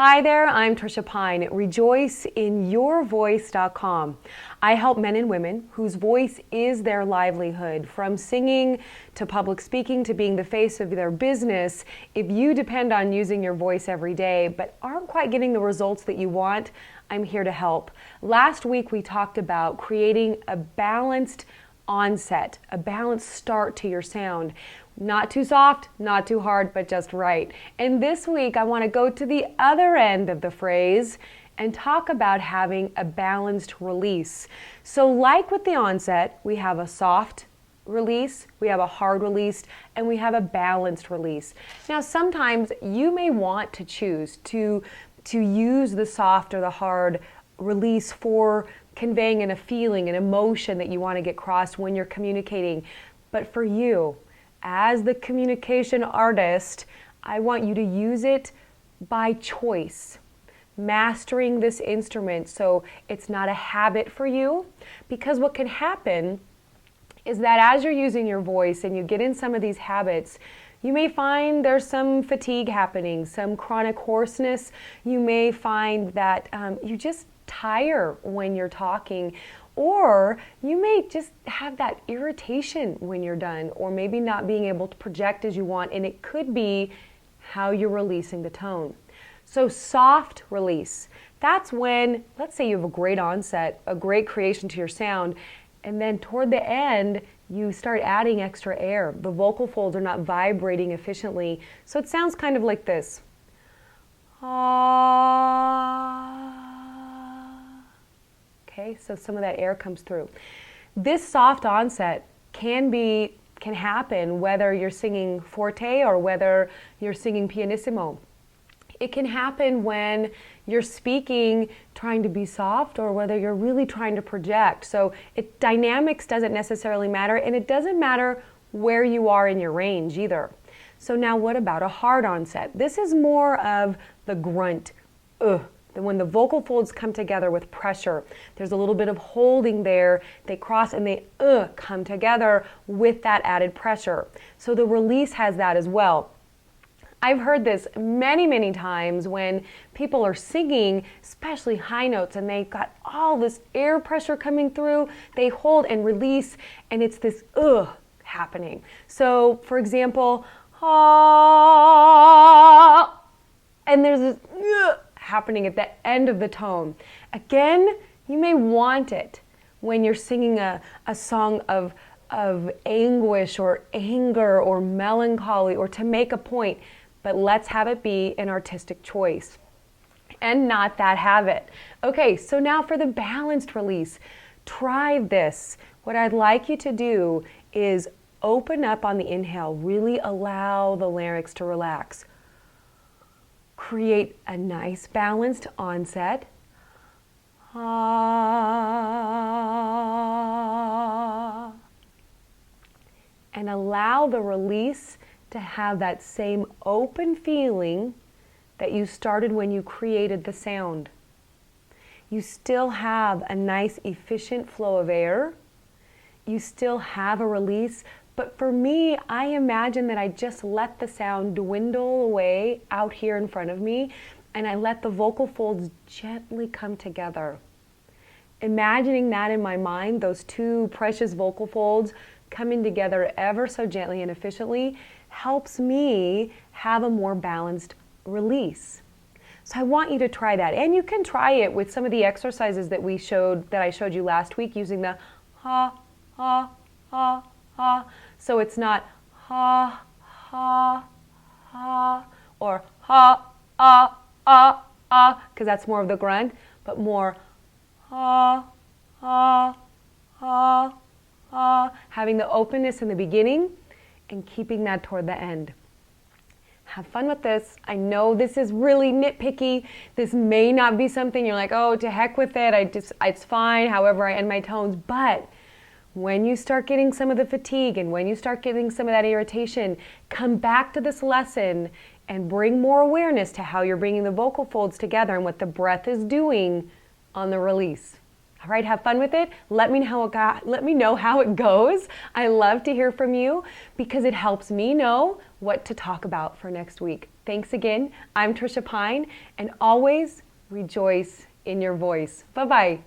Hi there, I'm Tricia Pine, rejoiceinyourvoice.com. I help men and women whose voice is their livelihood, from singing to public speaking to being the face of their business. If you depend on using your voice every day but aren't quite getting the results that you want, I'm here to help. Last week we talked about creating a balanced onset, a balanced start to your sound. Not too soft, not too hard, but just right. And this week I want to go to the other end of the phrase and talk about having a balanced release. So like with the onset, we have a soft release, we have a hard release, and we have a balanced release. Now sometimes you may want to choose to use the soft or the hard release for conveying a feeling, an emotion that you want to get across when you're communicating. But for you, as the communication artist, I want you to use it by choice, mastering this instrument so it's not a habit for you. Because what can happen is that as you're using your voice and you get in some of these habits, you may find there's some fatigue happening, some chronic hoarseness. You may find that you just tire when you're talking, or you may just have that irritation when you're done, or maybe not being able to project as you want, and it could be how you're releasing the tone. So soft release, that's when, let's say you have a great onset, a great creation to your sound, and then toward the end, you start adding extra air. The vocal folds are not vibrating efficiently, so it sounds kind of like this. Okay, so some of that air comes through. This soft onset can happen whether you're singing forte or whether you're singing pianissimo. It can happen when you're speaking trying to be soft or whether you're really trying to project. So dynamics doesn't necessarily matter, and it doesn't matter where you are in your range either. So now what about a hard onset? This is more of the grunt, when the vocal folds come together with pressure. There's a little bit of holding there. They cross and they come together with that added pressure. So the release has that as well. I've heard this many, many times when people are singing, especially high notes, and they've got all this air pressure coming through. They hold and release, and it's this happening. So, for example, and there's this happening at the end of the tone. Again, you may want it when you're singing a song of anguish or anger or melancholy or to make a point, but let's have it be an artistic choice and not that habit. Okay, so now for the balanced release, try this. What I'd like you to do is open up on the inhale, really allow the larynx to relax. Create a nice balanced onset. And allow the release to have that same open feeling that you started when you created the sound. You still have a nice efficient flow of air. You still have a release. But for me, I imagine that I just let the sound dwindle away out here in front of me, and I let the vocal folds gently come together. Imagining that in my mind, those two precious vocal folds coming together ever so gently and efficiently, helps me have a more balanced release. So I want you to try that. And you can try it with some of the exercises that I showed you last week using the ha, ha, ha, ha. So it's not ha, ha, ha, or ha, because that's more of the grunt, but more ha, ha, ha, ha, having the openness in the beginning and keeping that toward the end. Have fun with this. I know this is really nitpicky. This may not be something you're like, oh, to heck with it. It's fine, however I end my tones, but when you start getting some of the fatigue and when you start getting some of that irritation, come back to this lesson and bring more awareness to how you're bringing the vocal folds together and what the breath is doing on the release. All right, have fun with it. Let me know how it goes. I love to hear from you because it helps me know what to talk about for next week. Thanks again. I'm Tricia Pine, and always rejoice in your voice. Bye-bye.